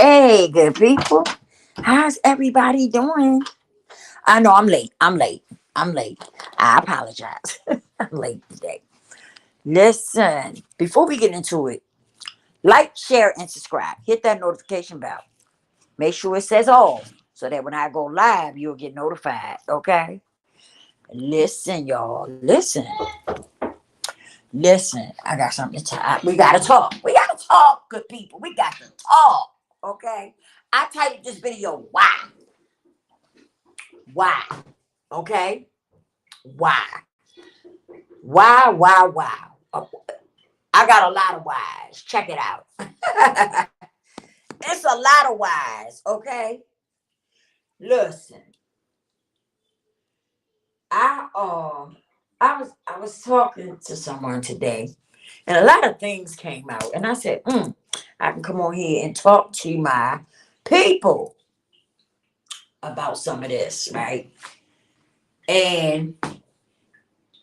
Hey, good people. How's everybody doing? I know I'm late. I'm late. I'm late. I apologize. I'm late today. Listen, before we get into it, like, share, and subscribe. Hit that notification bell. Make sure it says all so that when I go live, you'll get notified. Okay? Listen, y'all. Listen. Listen. I got something to talk. We got to talk. We got to talk, good people. We got to talk. Okay? I titled this video, Why? Why? Okay? Why? Why? I got a lot of whys. Check it out. It's a lot of whys, okay? Listen, I was talking to someone today, and a lot of things came out, and I said, I can come on here and talk to my people about some of this, right? And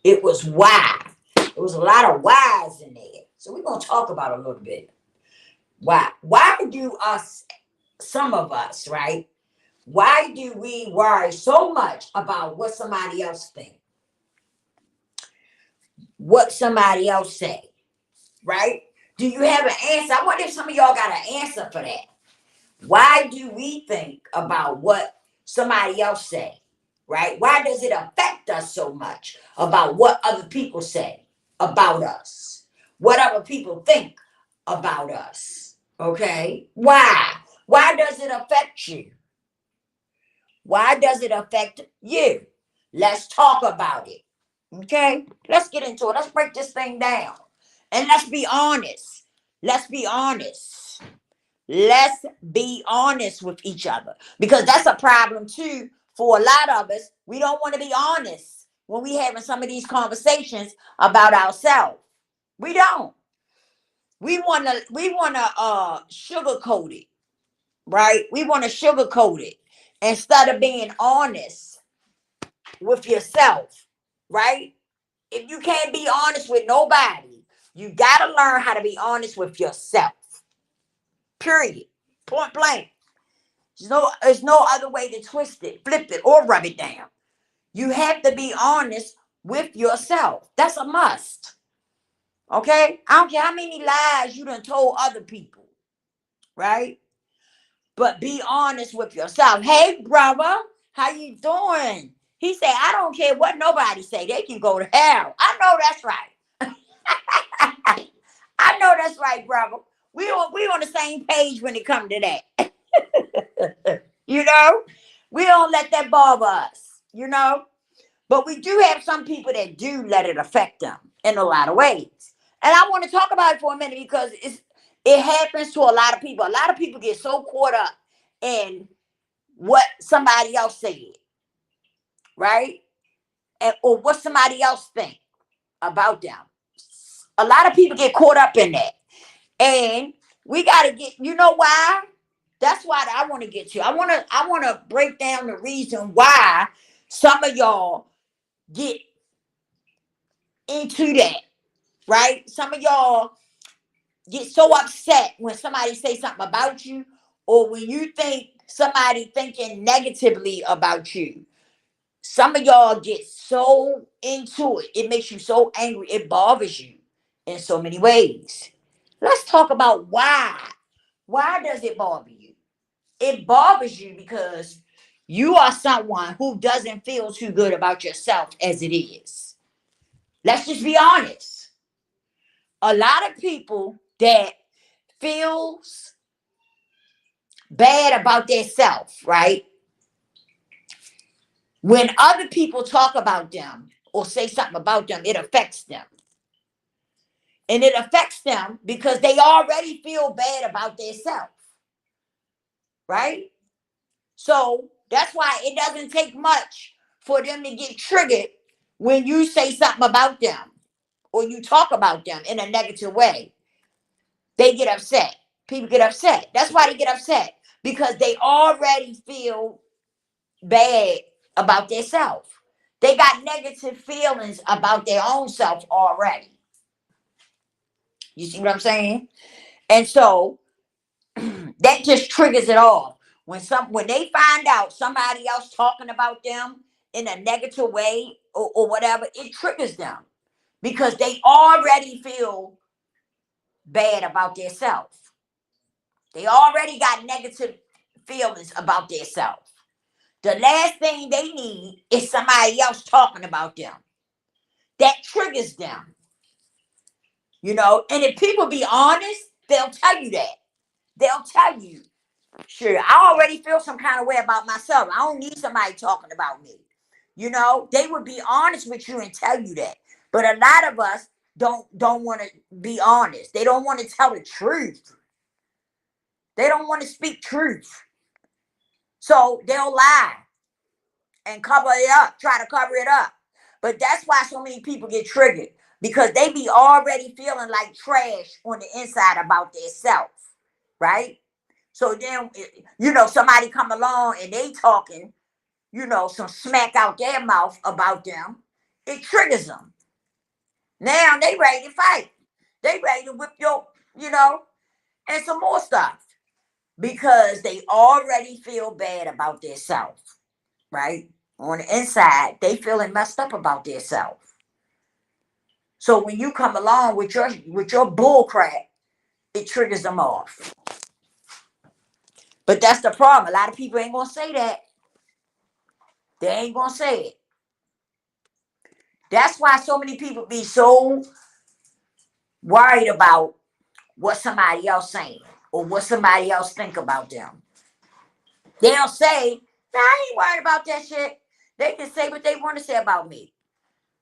it was why. There was a lot of whys in there. So we're gonna talk about a little bit. Why? Why do some of us, right? Why do we worry so much about what somebody else think, what somebody else say, right? Do you have an answer? I wonder if some of y'all got an answer for that. Why do we think about what somebody else say, right? Why does it affect us so much about what other people say about us? What other people think about us? Okay? Why? Why does it affect you? Why does it affect you? Let's talk about it. Okay? Let's get into it. Let's break this thing down. And let's be honest. Let's be honest. Let's be honest with each other. Because that's a problem too for a lot of us. We don't want to be honest when we having some of these conversations about ourselves. We don't. We wanna sugarcoat it, right? We want to sugarcoat it instead of being honest with yourself, right? If you can't be honest with nobody, you got to learn how to be honest with yourself. Period. Point blank. There's no other way to twist it, flip it, or rub it down. You have to be honest with yourself. That's a must. Okay? I don't care how many lies you done told other people, right? But be honest with yourself. Hey, brother, how you doing? He said, I don't care what nobody say. They can go to hell. I know that's right. I know that's right, brother. We on the same page when it comes to that. You know? We don't let that bother us, you know? But we do have some people that do let it affect them in a lot of ways. And I want to talk about it for a minute because it happens to a lot of people. A lot of people get so caught up in what somebody else said, right? Or what somebody else think about them. A lot of people get caught up in that. And we got to get, you know why? That's why I want to get to. I want to break down the reason why some of y'all get into that, right? Some of y'all get so upset when somebody say something about you or when you think somebody thinking negatively about you. Some of y'all get so into it. It makes you so angry. It bothers you in so many ways. Let's talk about why. Why does it bother you? It bothers you because you are someone who doesn't feel too good about yourself as it is. Let's just be honest. A lot of people that feels bad about their self, right? When other people talk about them or say something about them, it affects them. And it affects them because they already feel bad about their self, right? So that's why it doesn't take much for them to get triggered when you say something about them or you talk about them in a negative way. They get upset. People get upset. That's why they get upset because they already feel bad about themselves. They got negative feelings about their own self already. You see what I'm saying? And so That just triggers it off. When they find out somebody else talking about them in a negative way or whatever, it triggers them because they already feel bad about themselves. They already got negative feelings about themselves. The last thing they need is somebody else talking about them. That triggers them. And if people be honest, they'll tell you that. They'll tell you, sure, I already feel some kind of way about myself. I don't need somebody talking about me. They would be honest with you and tell you that. But a lot of us don't want to be honest. They don't want to tell the truth. They don't want to speak truth. So they'll lie and cover it up, try to cover it up. But that's why so many people get triggered, because they be already feeling like trash on the inside about themselves, right? So then, somebody come along and they talking, some smack out their mouth about them. It triggers them. Now they ready to fight. They ready to whip and some more stuff, because they already feel bad about themselves, right? On the inside, they feeling messed up about themselves. So when you come along with your bull crap, it triggers them off. But that's the problem. A lot of people ain't gonna say that. They ain't gonna say it. That's why so many people be so worried about what somebody else saying or what somebody else think about them. They'll say, "Nah, I ain't worried about that shit." They can say what they want to say about me.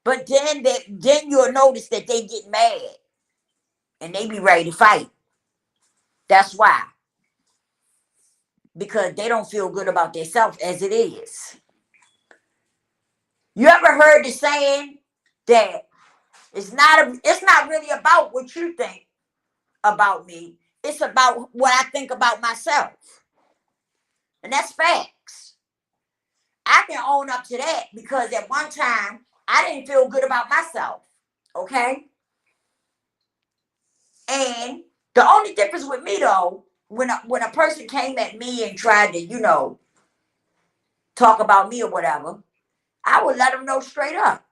But then you'll notice that they get mad and they be ready to fight. That's why. Because they don't feel good about themselves as it is. You ever heard the saying that it's not really about what you think about me. It's about what I think about myself. And that's facts. I can own up to that because at one time I didn't feel good about myself. Okay? And the only difference with me though, when a person came at me and tried to, talk about me or whatever, I would let them know straight up.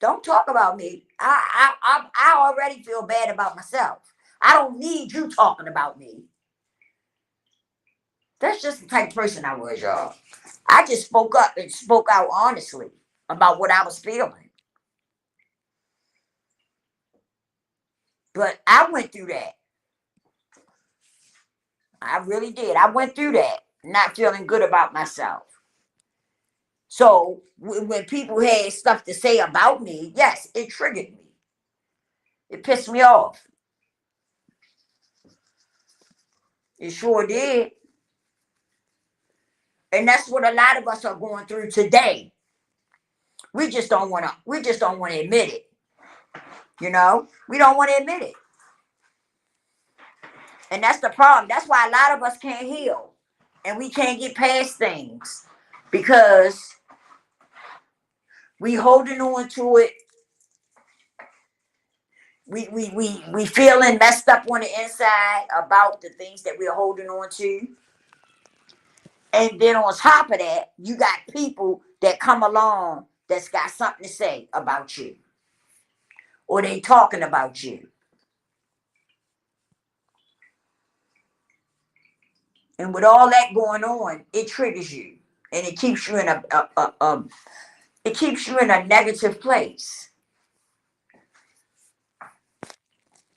Don't talk about me. I already feel bad about myself. I don't need you talking about me. That's just the type of person I was, y'all. I just spoke up and spoke out honestly about what I was feeling. But I went through that. I really did. I went through that, not feeling good about myself. So when people had stuff to say about me, yes, it triggered me. It pissed me off. It sure did. And that's what a lot of us are going through today. We just don't want to admit it. We don't want to admit it. And that's the problem. That's why a lot of us can't heal and we can't get past things, because we holding on to it. We feeling messed up on the inside about the things that we're holding on to. And then on top of that, you got people that come along that's got something to say about you, or they talking about you. And with all that going on, it triggers you, and it keeps you in a negative place.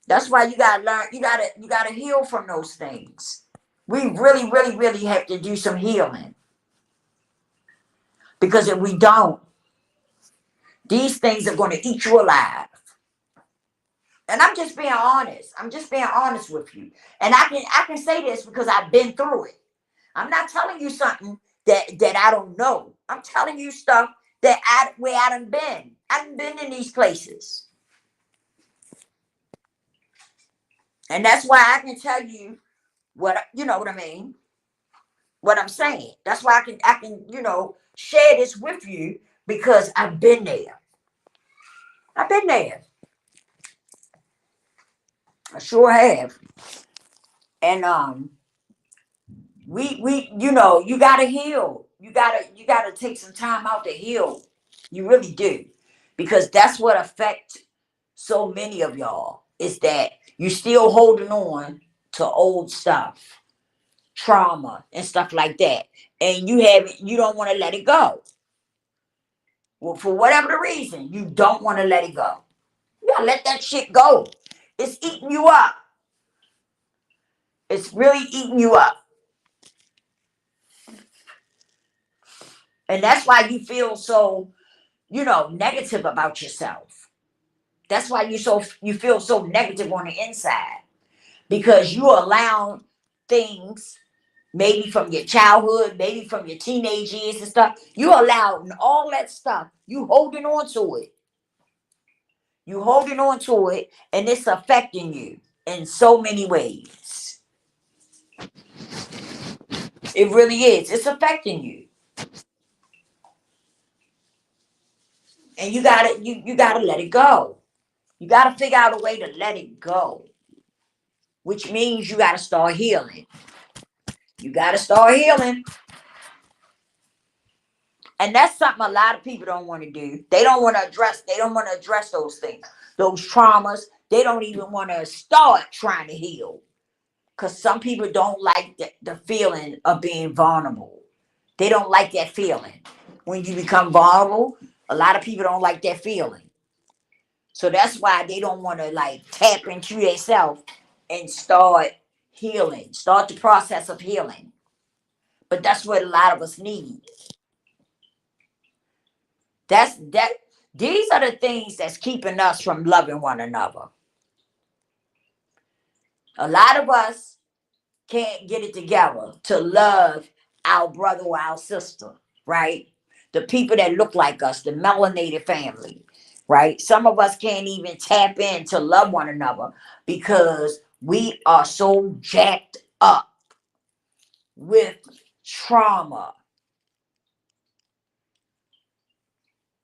That's why you gotta learn. You gotta heal from those things. We really, really, really have to do some healing, because if we don't, these things are going to eat you alive. And I'm just being honest. I'm just being honest with you. And I can say this because I've been through it. I'm not telling you something that I don't know. I'm telling you stuff where I done been. I done been in these places. And that's why I can tell you what I mean. What I'm saying. That's why I can share this with you, because I've been there. I've been there. I sure have. And we you know, you gotta heal. You gotta take some time out to heal. You really do. Because that's what affects so many of y'all is that you still holding on to old stuff, trauma and stuff like that. And you don't want to let it go. Well, for whatever the reason, you don't want to let it go. You gotta let that shit go. It's eating you up. It's really eating you up. And that's why you feel so, negative about yourself. That's why you feel so negative on the inside. Because you allow things, maybe from your childhood, maybe from your teenage years and stuff. You allow all that stuff. You holding on to it. You holding on to it, and it's affecting you in so many ways. It really is. It's affecting you. And you gotta let it go. You gotta figure out a way to let it go. Which means you gotta start healing. You gotta start healing. And that's something a lot of people don't want to do. They don't want to address those things, those traumas. They don't even want to start trying to heal. Because some people don't like the feeling of being vulnerable. They don't like that feeling. When you become vulnerable, a lot of people don't like that feeling. So that's why they don't want to like tap into themselves and start healing, start the process of healing. But that's what a lot of us need. That these are the things that's keeping us from loving one another. A lot of us can't get it together to love our brother or our sister, right? The people that look like us, the melanated family, right? Some of us can't even tap in to love one another because we are so jacked up with trauma.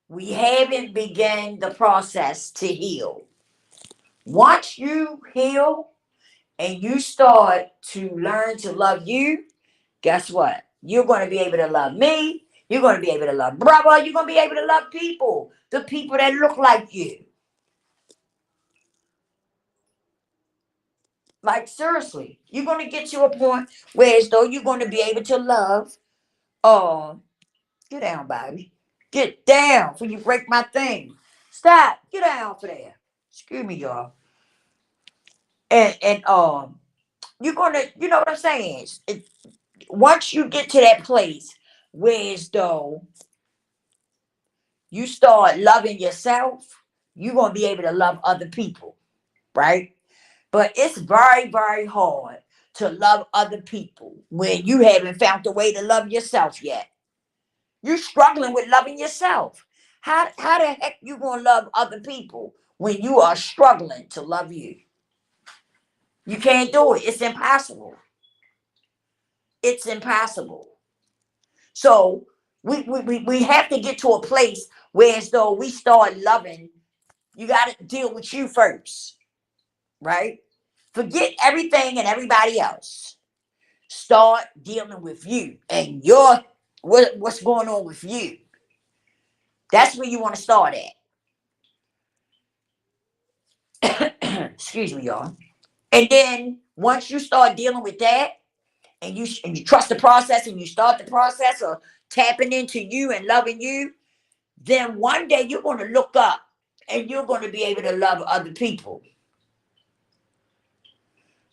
We haven't begun the process to heal. Once you heal and you start to learn to love you, guess what? You're going to be able to love me. You're going to be able to love brother. You're going to be able to love people, the people that look like you. Like, seriously, you're going to get to a point where as though you're going to be able to love. Oh, get down, baby. Get down before you break my thing. Stop. Get down for there. Excuse me, y'all. And you're going to, you know what I'm saying? Once you get to that place where as though you start loving yourself, you're going to be able to love other people, right? But it's very, very hard to love other people when you haven't found a way to love yourself yet. You're struggling with loving yourself. How the heck you going to love other people when you are struggling to love you? You can't do it. It's impossible. It's impossible. So we have to get to a place where as though we start loving. You got to deal with you first, right? Forget everything and everybody else. Start dealing with you and what's going on with you. That's where you want to start at. Excuse me, y'all. And then once you start dealing with that, and you trust the process, and you start the process of tapping into you and loving you, then one day you're going to look up and you're going to be able to love other people.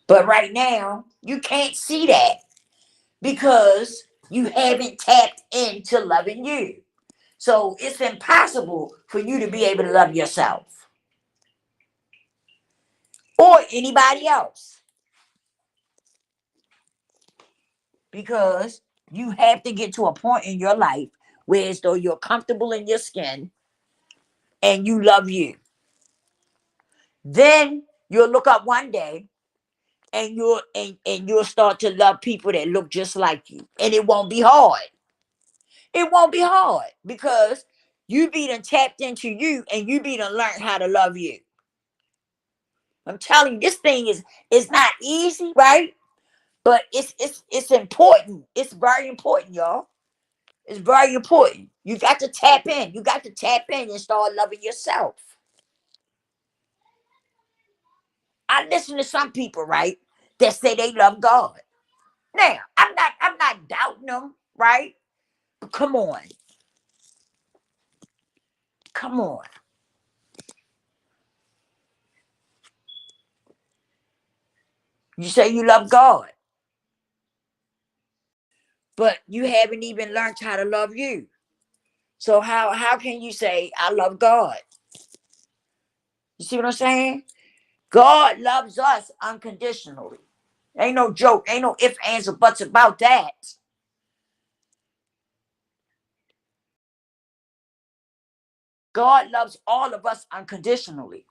But right now, you can't see that because you haven't tapped into loving you. So it's impossible for you to be able to love yourself or anybody else because you have to get to a point in your life where as though you're comfortable in your skin and you love you. Then you'll look up one day and you'll start to love people that look just like you. And it won't be hard. It won't be hard because you be done tapped into you and you be done learned how to love you. I'm telling you, this thing is not easy, right? But it's important. It's very important, y'all. It's very important. You got to tap in. You got to tap in and start loving yourself. I listen to some people, right, that say they love God. Now, I'm not doubting them, right? But come on. Come on. You say you love God, but you haven't even learned how to love you. So how can you say I love God? You see what I'm saying? God loves us unconditionally. Ain't no joke. Ain't no ifs, ands, or buts about that. God loves all of us unconditionally.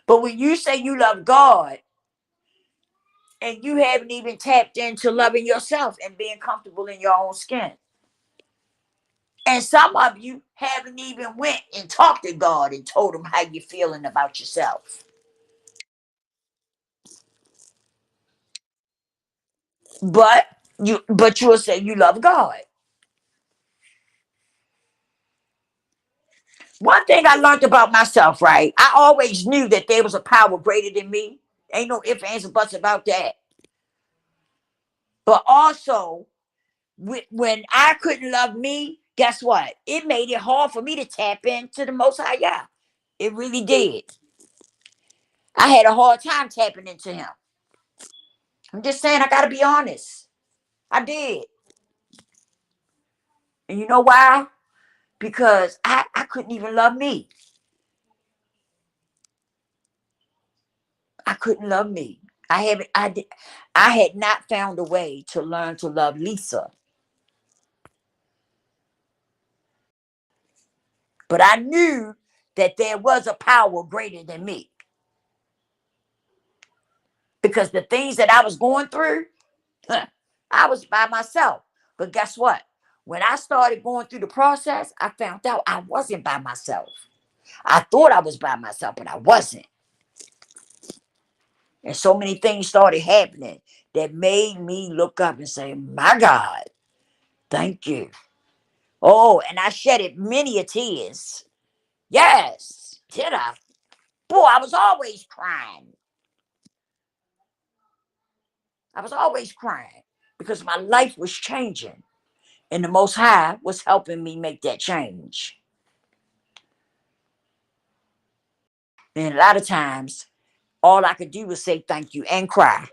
But when you say you love God and you haven't even tapped into loving yourself and being comfortable in your own skin, and some of you haven't even went and talked to God and told him how you're feeling about yourself. But you'll say you love God. One thing I learned about myself, right? I always knew that there was a power greater than me. Ain't no ifs, ands, or buts about that. But also, when I couldn't love me, guess what? It made it hard for me to tap into the Most High Yah. It really did. I had a hard time tapping into Him. I'm just saying, I got to be honest. I did. And you know why? Because I couldn't even love me. I couldn't love me. I haven't. I had not found a way to learn to love Lisa. But I knew that there was a power greater than me because the things that I was going through, I was by myself. But guess what? When I started going through the process, I found out I wasn't by myself. I thought I was by myself, but I wasn't. And so many things started happening that made me look up and say, my God, thank you. Oh, and I shedded many a tears. Yes, did I? Boy, I was always crying. I was always crying because my life was changing. And the Most High was helping me make that change. And a lot of times, all I could do was say thank you and cry.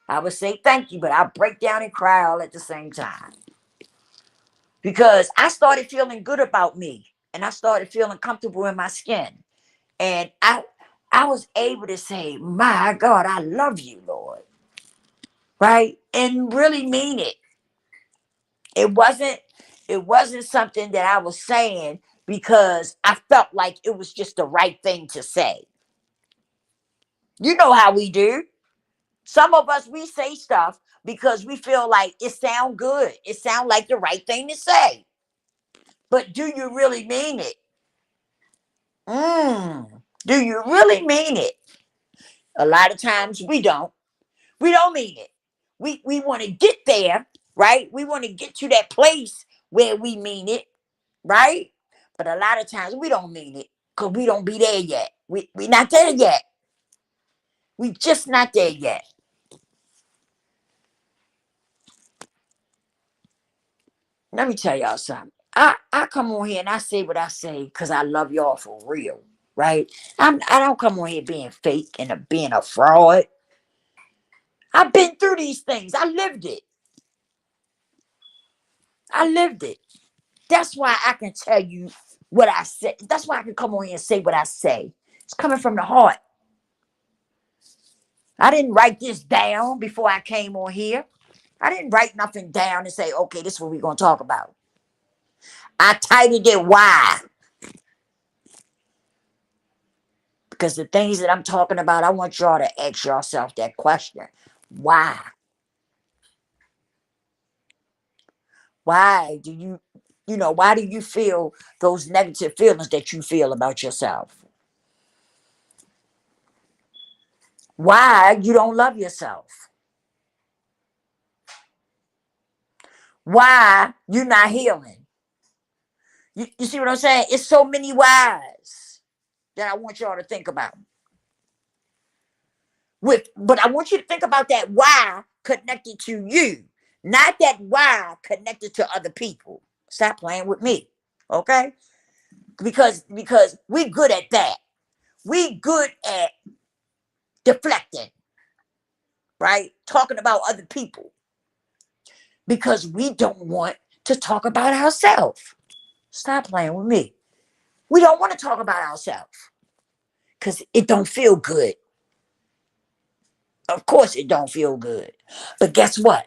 I would say thank you, but I break down and cry all at the same time. Because I started feeling good about me and I started feeling comfortable in my skin. And I was able to say, my God, I love you, Lord. Right? And really mean it. It wasn't it wasn't something that I was saying because I felt like it was just the right thing to say. You know how we do. Some of us we say stuff because we feel like it sound good. It sound like the right thing to say. But do you really mean it? Do you really mean it? A lot of times we don't. We don't mean it. We want to get there, right? We want to get to that place where we mean it, right? But a lot of times we don't mean it because we don't be there yet. We not there yet. We just not there yet. Let me tell y'all something. I come on here and I say what I say because I love y'all for real, right? I don't come on here being fake and being a fraud. I've been through these things. I lived it. I lived it. That's why I can tell you what I say. That's why I can come on here and say what I say. It's coming from the heart. I didn't write this down before I came on here. I didn't write nothing down and say, okay, this is what we're going to talk about. I titled it Why. Because the things that I'm talking about, I want y'all to ask yourself that question. Why? Why do why do you feel those negative feelings that you feel about yourself? Why you don't love yourself? Why you not healing? You see what I'm saying? It's so many whys that I want y'all to think about. But I want you to think about that why connected to you, not that why connected to other people. Stop playing with me, okay? Because we good at that. We good at deflecting, right? Talking about other people because we don't want to talk about ourselves. Stop playing with me. We don't want to talk about ourselves because it don't feel good. Of course it don't feel good. But guess what?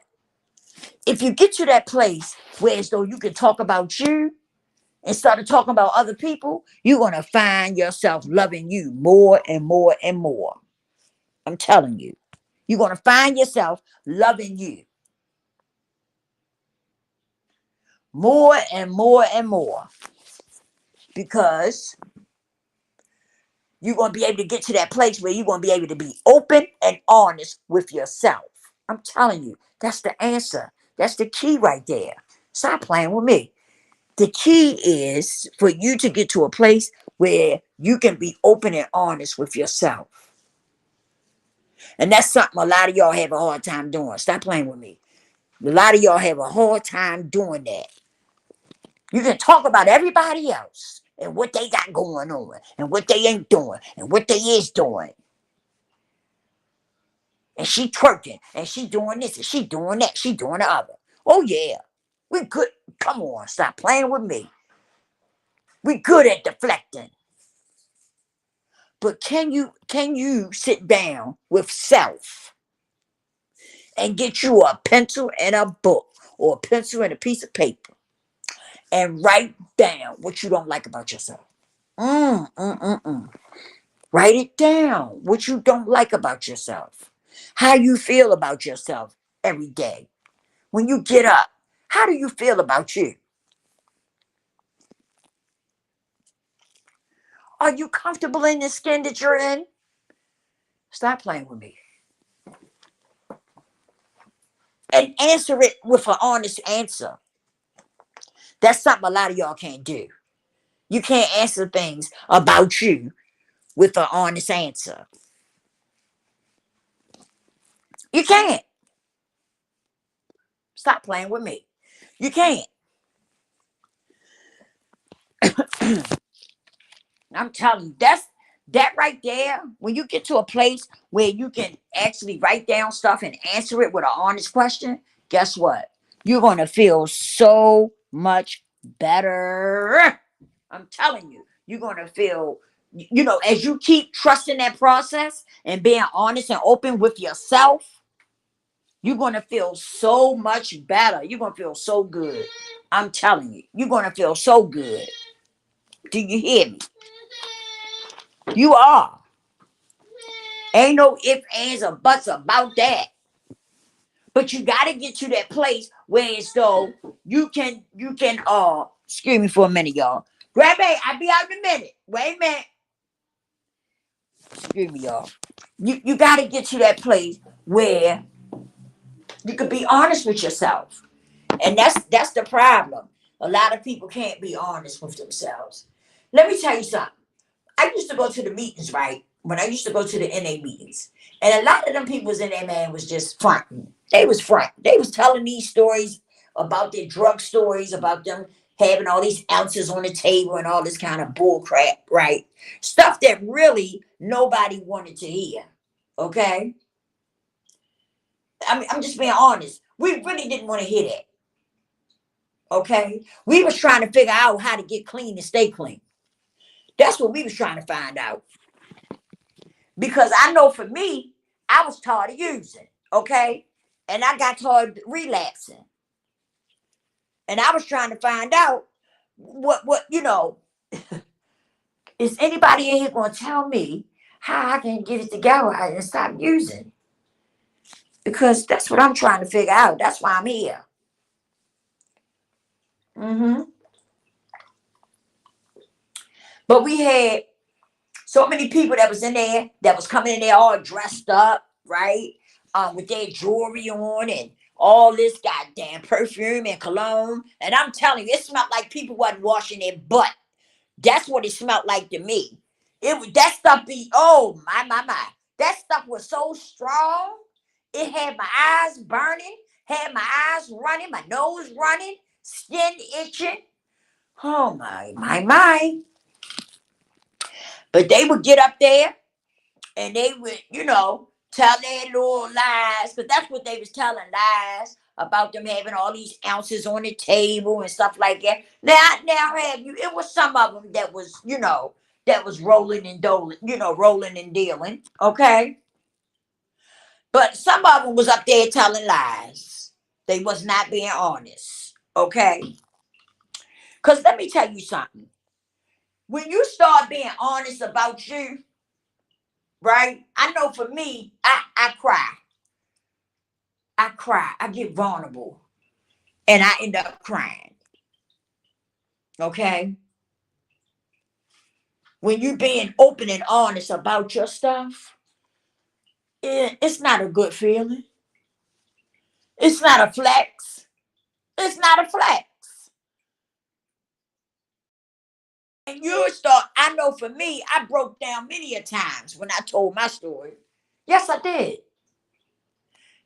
If you get to that place where as though you can talk about you and start talking about other people, you're going to find yourself loving you more and more and more. I'm telling you. You're going to find yourself loving you more and more and more because you're going to be able to get to that place where you're going to be able to be open and honest with yourself. I'm telling you, that's the answer. That's the key right there. Stop playing with me. The key is for you to get to a place where you can be open and honest with yourself. And that's something a lot of y'all have a hard time doing. Stop playing with me. A lot of y'all have a hard time doing that. You can talk about everybody else and what they got going on and what they ain't doing and what they is doing. And she twerking and she doing this and she doing that. She doing the other. Oh yeah. We good. Come on, stop playing with me. We good at deflecting. But can you sit down with self and get you a pencil and a book or a pencil and a piece of paper and write down what you don't like about yourself? Mm, mm, mm, mm. Write it down. What you don't like about yourself. How you feel about yourself every day. When you get up, how do you feel about you? Are you comfortable in the skin that you're in? Stop playing with me. And answer it with an honest answer. That's something a lot of y'all can't do. You can't answer things about you with an honest answer. You can't. Stop playing with me. You can't. I'm telling you, that right there. When you get to a place where you can actually write down stuff and answer it with an honest question, guess what? You're gonna feel so much better. I'm telling you, you're gonna feel, as you keep trusting that process and being honest and open with yourself, you're gonna feel so much better. You're gonna feel so good. I'm telling you, you're gonna feel so good. Do you hear me? You are. Ain't no ifs, ands, or buts about that. But you gotta get to that place where it's though you can excuse me for a minute, y'all. Grab A, I'll be out in a minute. Wait a minute. Excuse me, y'all. You gotta get to that place where you can be honest with yourself. And that's the problem. A lot of people can't be honest with themselves. Let me tell you something. I used to go to the meetings, right? When I used to go to the NA meetings. And a lot of them people was in there, man, was just fronting. They was fronting. They was telling these stories about their drug stories, about them having all these ounces on the table and all this kind of bull crap, right? Stuff that really nobody wanted to hear. Okay? I mean, I'm just being honest. We really didn't want to hear that. Okay? We was trying to figure out how to get clean and stay clean. That's what we was trying to find out. Because I know for me, I was tired of using, okay? And I got tired of relapsing. And I was trying to find out what, is anybody in here going to tell me how I can get it together and stop using? Because that's what I'm trying to figure out. That's why I'm here. Mm-hmm. But we had So many people that was in there that was coming in there all dressed up, right? With their jewelry on and all this goddamn perfume and cologne. And I'm telling you, it smelled like people wasn't washing their butt. That's what it smelled like to me. That stuff be, oh my. That stuff was so strong. It had my eyes burning, had my eyes running, my nose running, skin itching. Oh my. But they would get up there and they would, tell their little lies, because that's what they was telling, lies about them having all these ounces on the table and stuff like that. Now have you? It was some of them that was, that was rolling and doling, rolling and dealing. Okay, but some of them was up there telling lies. They was not being honest. Okay, because let me tell you something. When you start being honest about you, right? I know for me, I cry. I cry. I get vulnerable. And I end up crying. Okay? When you're being open and honest about your stuff, it's not a good feeling. It's not a flex. It's not a flex. And you start, I know for me, I broke down many a times when I told my story. Yes, I did.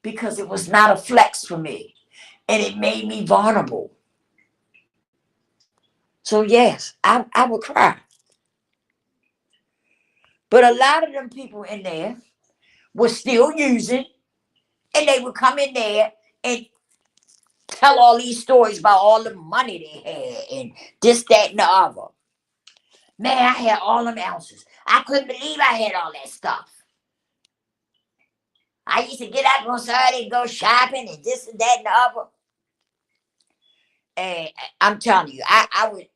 Because it was not a flex for me. And it made me vulnerable. So yes, I would cry. But a lot of them people in there were still using, and they would come in there and tell all these stories about all the money they had and this, that, and the other. Man, I had all them ounces. I couldn't believe I had all that stuff. I used to get up on Saturday and go shopping and this and that and the other. And I'm telling you, I would,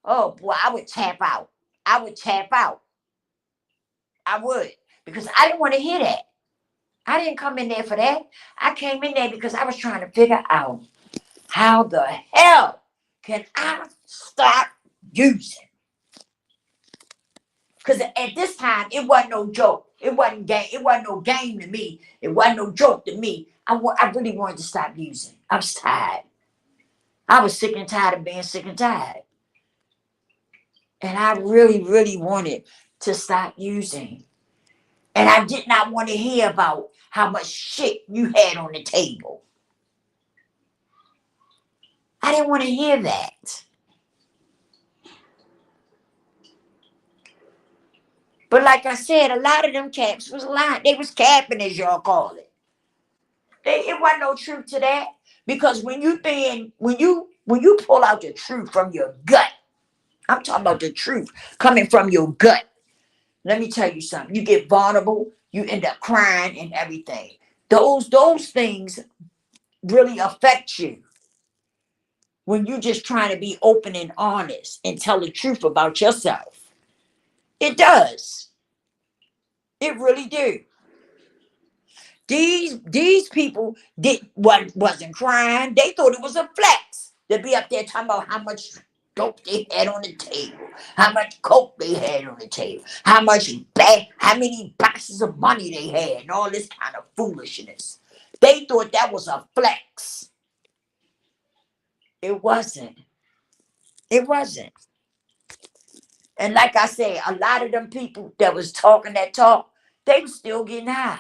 oh boy, I would tap out. I would tap out. I would. Because I didn't want to hear that. I didn't come in there for that. I came in there because I was trying to figure out how the hell can I stop using? Because at this time, it wasn't no joke. It wasn't game. It wasn't no game to me. It wasn't no joke to me. I really wanted to stop using. I was tired. I was sick and tired of being sick and tired. And I really, really wanted to stop using. And I did not want to hear about how much shit you had on the table. I didn't want to hear that. But like I said, a lot of them caps was lying. They was capping, as y'all call it. It wasn't no truth to that. Because when you pull out the truth from your gut, I'm talking about the truth coming from your gut. Let me tell you something. You get vulnerable, you end up crying and everything. Those things really affect you when you're just trying to be open and honest and tell the truth about yourself. It does. It really do. These people wasn't crying. They thought it was a flex to be up there talking about how much dope they had on the table, how much coke they had on the table, how many boxes of money they had, and all this kind of foolishness. They thought that was a flex. It wasn't. It wasn't. And like I said, a lot of them people that was talking that talk, they was still getting high.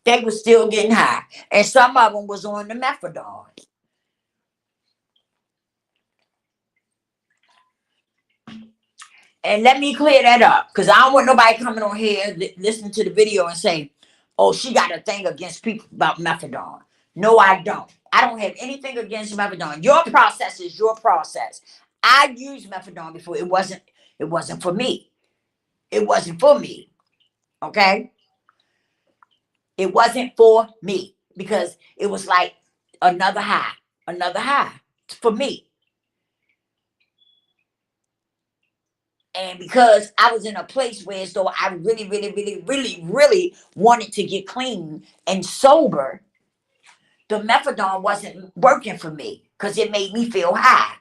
They was still getting high. And some of them was on the methadone. And let me clear that up, because I don't want nobody coming on here listening to the video and say, oh, she got a thing against people about methadone. No, I don't. I don't have anything against methadone. Your process is your process. I used methadone before. It wasn't for me. It wasn't for me. Okay? It wasn't for me because it was like another high for me. And because I was in a place where as though I really, really, really, really, really wanted to get clean and sober, the methadone wasn't working for me because it made me feel high.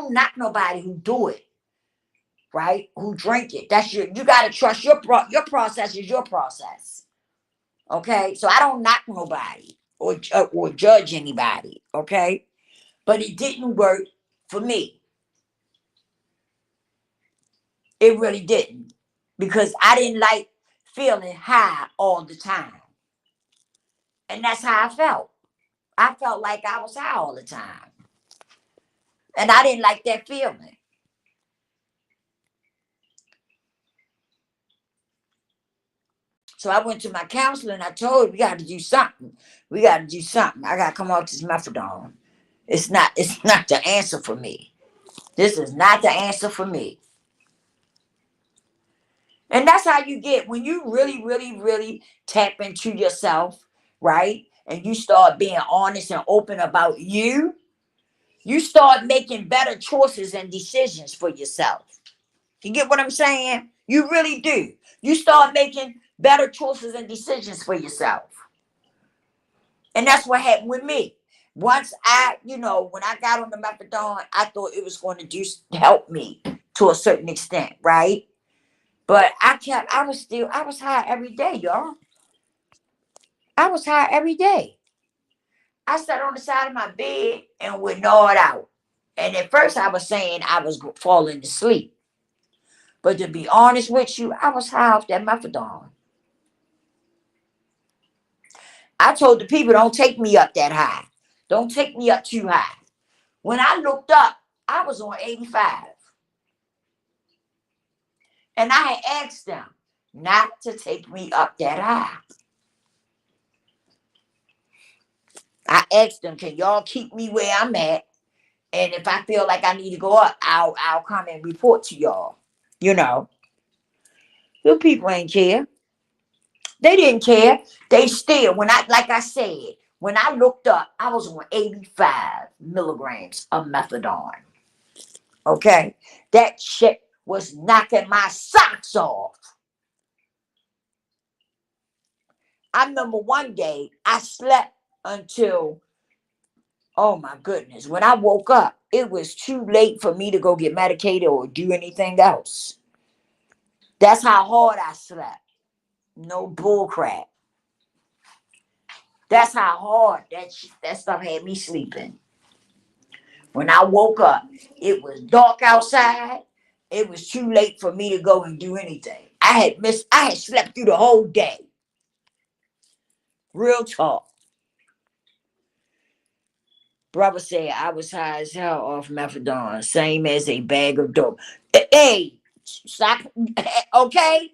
don't knock nobody who do it, right? Who drink it. That's you got to trust your process is your process. Okay? So I don't knock nobody or judge anybody, okay? But it didn't work for me. It really didn't, because I didn't like feeling high all the time. And that's how I felt. I felt like I was high all the time. And I didn't like that feeling. So I went to my counselor and I told her, we got to do something. We got to do something. I got to come off this methadone. It's not the answer for me. This is not the answer for me. And that's how you get, when you really, really, really tap into yourself, right? And you start being honest and open about you, you start making better choices and decisions for yourself. You get what I'm saying? You really do. You start making better choices and decisions for yourself. And that's what happened with me. Once when I got on the methadone, I thought it was going to help me to a certain extent, right? But I was high every day, y'all. I was high every day. I sat on the side of my bed and would nod out. And at first I was saying I was falling asleep. But to be honest with you, I was high off that methadone. I told the people, don't take me up that high. Don't take me up too high. When I looked up, I was on 85. And I had asked them not to take me up that high. I asked them, can y'all keep me where I'm at? And if I feel like I need to go up, I'll come and report to y'all. You know. The people ain't care. They didn't care. They still, like I said, when I looked up, I was on 85 milligrams of methadone. Okay? That shit was knocking my socks off. I remember one day I slept until, oh my goodness, when I woke up, it was too late for me to go get medicated or do anything else. That's how hard I slept. No bull crap. That's how hard that stuff had me sleeping. When I woke up, it was dark outside. It was too late for me to go and do anything. I had slept through the whole day. Real talk. Brother said I was high as hell off methadone, same as a bag of dope. Hey, stop. Okay?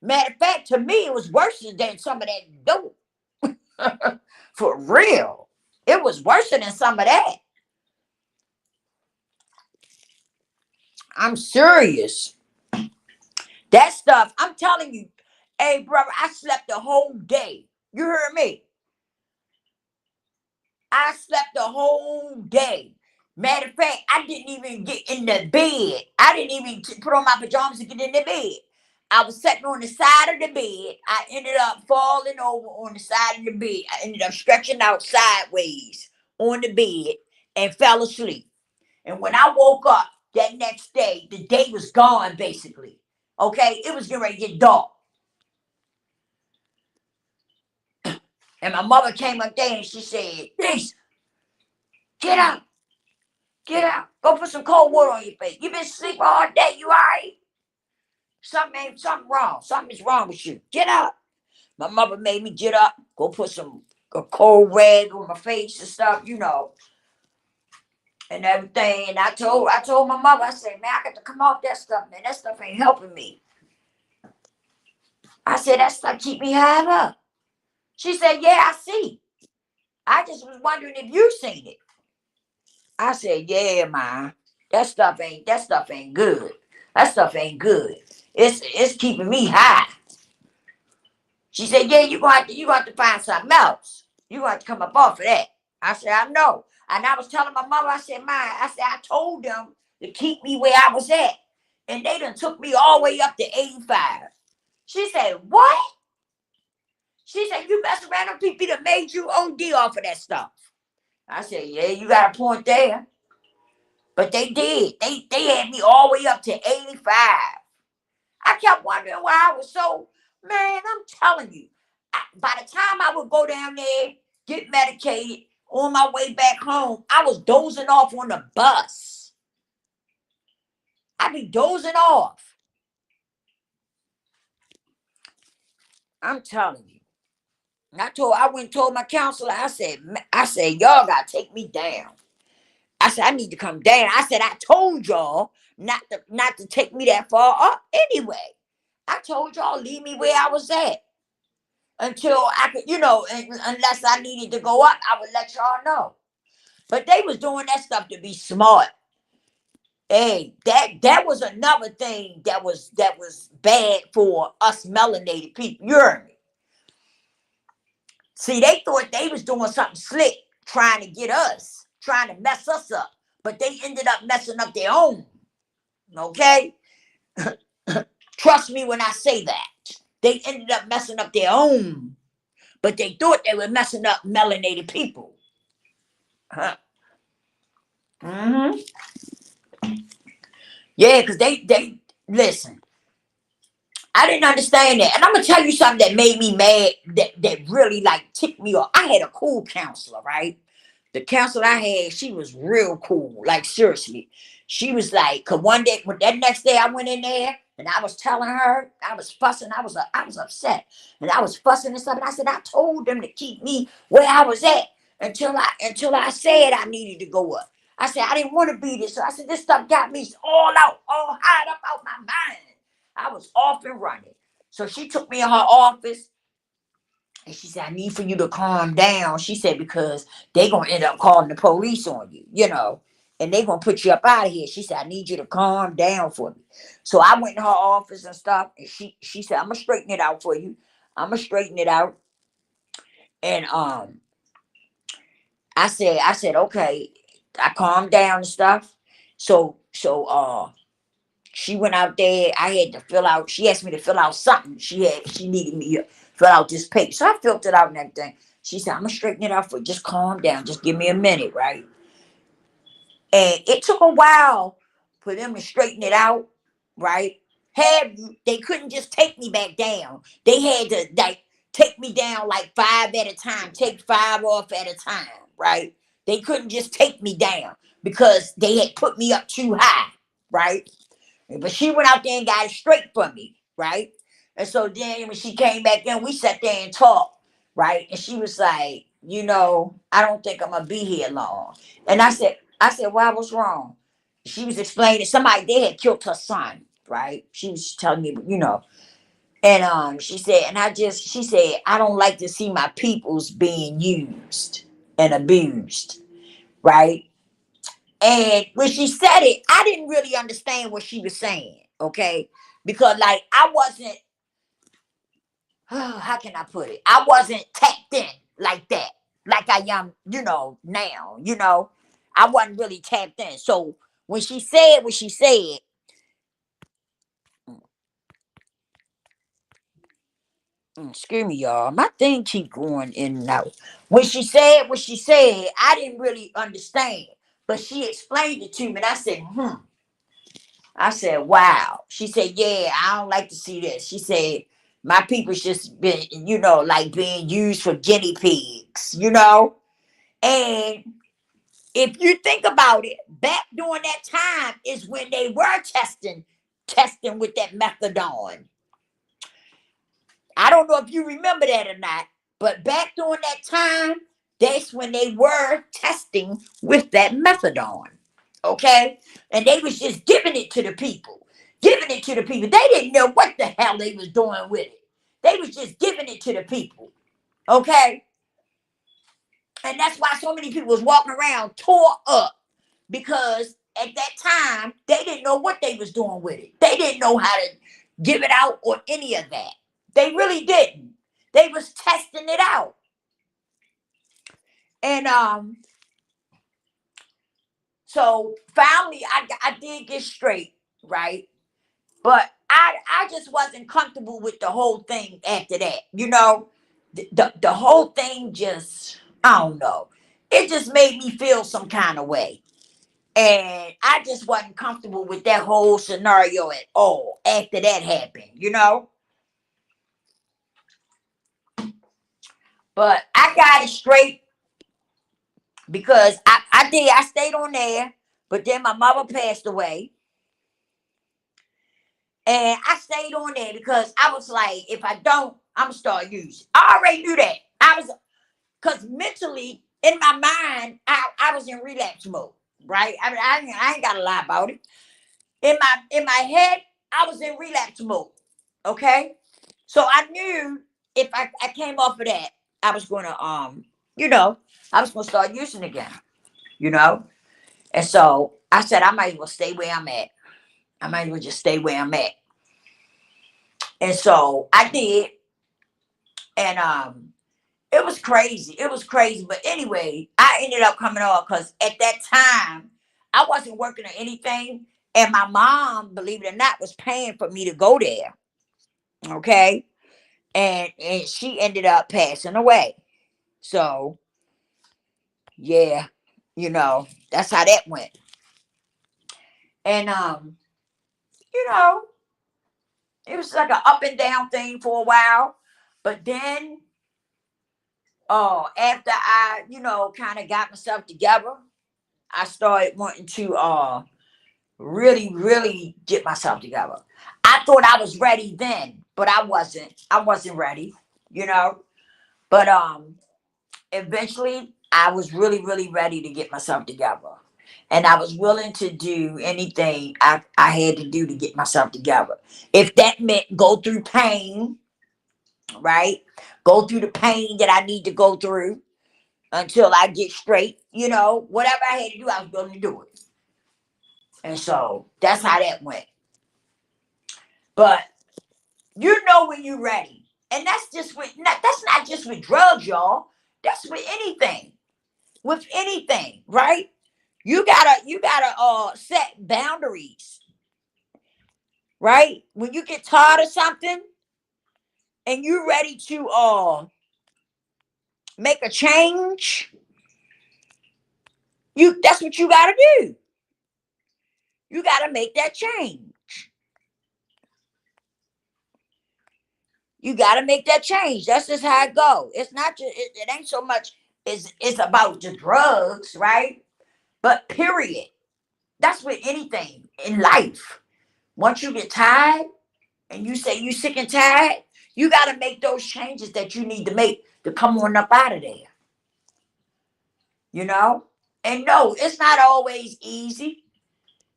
Matter of fact, to me, it was worse than some of that dope. For real. It was worse than some of that. I'm serious. That stuff, I'm telling you, hey, brother, I slept the whole day. You heard me? I slept the whole day. Matter of fact, I didn't even get in the bed. I didn't even put on my pajamas to get in the bed. I was sitting on the side of the bed. I ended up falling over on the side of the bed. I ended up stretching out sideways on the bed and fell asleep. And when I woke up that next day, the day was gone, basically. Okay? It was getting ready to get dark. And my mother came up there and she said, Lisa, get up. Get out. Go put some cold water on your face. You been sleeping all day. You all right? Something wrong. Something is wrong with you. Get up. My mother made me get up, go put a cold rag on my face and stuff, and everything. And I told my mother, I said, man, I got to come off that stuff, man. That stuff ain't helping me. I said, that stuff keep me high up. She said, yeah, I see. I just was wondering if you seen it. I said, yeah, ma. That stuff ain't good. That stuff ain't good. It's keeping me high. She said, yeah, you gonna have to find something else. You gonna have to come up off of that. I said, I know. And I was telling my mother, I said, I told them to keep me where I was at. And they done took me all the way up to 85. She said, what? She said, you mess around with people that made you OD off of that stuff. I said, yeah, you got a point there. But they did. They had me all the way up to 85. I kept wondering why I was so, man, I'm telling you. By the time I would go down there, get medicated, on my way back home, I was dozing off on the bus. I'd be dozing off. I'm telling you. And I went and told my counselor, I said, y'all gotta take me down. I said, I need to come down. I said, I told y'all not to take me that far up anyway. I told y'all leave me where I was at until I could, unless I needed to go up, I would let y'all know. But they was doing that stuff to be smart. Hey, that was another thing that was bad for us melanated people. You heard me? See, they thought they was doing something slick, trying to get us, trying to mess us up, but they ended up messing up their own. Okay, trust me when I say that. They ended up messing up their own, but they thought they were messing up melanated people. Huh? Mm-hmm. Yeah, because they listen. I didn't understand that. And I'm gonna tell you something that made me mad, that really like ticked me off. I had a cool counselor, right? The counselor I had, she was real cool. Like seriously. She was like, cause one day, that next day I went in there and I was telling her, I was fussing, I was upset. And I was fussing and stuff. And I said, I told them to keep me where I was at until I said I needed to go up. I said, I didn't want to be this. So I said, this stuff got me all high up out my mind. I was off and running. So she took me in her office and she said, I need for you to calm down. She said, because they going to end up calling the police on you, and they going to put you up out of here. She said, I need you to calm down for me. So I went in her office and stuff. And she said, I'm going to straighten it out for you. I'm going to straighten it out. And I said, okay. I calmed down and stuff. So she went out there. I had to fill out. She asked me to fill out something. She needed me to fill out this paper. So I filled it out and everything. She said, I'm gonna straighten it out for you. Just calm down. Just give me a minute, right? And it took a while for them to straighten it out, right? They couldn't just take me back down. They had to like take me down like 5 at a time, take 5 off at a time, right? They couldn't just take me down because they had put me up too high, right? But she went out there and got it straight for me, right? And so then when she came back in, we sat there and talked, right? And she was like, I don't think I'm gonna be here long. And I said, why, what's wrong? She was explaining somebody they had killed her son, right? She was telling me. And she said, I don't like to see my peoples being used and abused, right? And when she said it, I didn't really understand what she was saying, okay? Because like I wasn't, how can I put it? I wasn't tapped in like that, like I am, now. I wasn't really tapped in. So when she said what she said, excuse me, y'all, my thing keep going in and out. When she said what she said, I didn't really understand, but she explained it to me, and I said, I said, wow. She said, yeah, I don't like to see this. She said, my people's just been, like being used for guinea pigs. And if you think about it, back during that time is when they were testing with that methadone. I don't know if you remember that or not, but back during that time, that's when they were testing with that methadone. Okay? And they was just giving it to the people. Giving it to the people. They didn't know what the hell they was doing with it. They was just giving it to the people. Okay? And that's why so many people was walking around tore up. Because at that time, they didn't know what they was doing with it. They didn't know how to give it out or any of that. They really didn't. They was testing it out. And so finally I did get straight, right? But I just wasn't comfortable with the whole thing after that. The whole thing just, I don't know. It just made me feel some kind of way. And I just wasn't comfortable with that whole scenario at all after that happened, you know? But I got it straight because I stayed on there, but then my mother passed away. And I stayed on there because I was like, if I don't, I'm gonna start using. I already knew that. I was because mentally in my mind, I was in relapse mode, right? I mean, I ain't gotta lie about it. In my head, I was in relapse mode. Okay. So I knew if I came off of that, I was gonna you know, I was gonna start using again, you know? And so I said I might as well stay where I'm at. I might as well just stay where I'm at. And so I did, and it was crazy. It was crazy. But anyway, I ended up coming off because at that time I wasn't working or anything. And my mom, believe it or not, was paying for me to go there. Okay. And she ended up passing away. So yeah, that's how that went. And you know, it was like an up and down thing for a while. But then after I, kind of got myself together, I started wanting to really, really get myself together. I thought I was ready then, but I wasn't. I wasn't ready, you know. But eventually I was really, really ready to get myself together. And I was willing to do anything I had to do to get myself together. If that meant go through pain, right? Go through the pain that I need to go through until I get straight, whatever I had to do, I was willing to do it. And so that's how that went. But you know when you're ready. And that's not just with drugs, y'all. That's with anything. With anything, right? You gotta set boundaries, right? When you get tired of something and you're ready to make a change, that's what you gotta do. You gotta make that change. You gotta make that change. That's just how it go. It's not just it ain't so much it's about the drugs, right? But period. That's with anything in life. Once you get tired and you say you sick and tired, you got to make those changes that you need to make to come on up out of there. You know? And no, it's not always easy.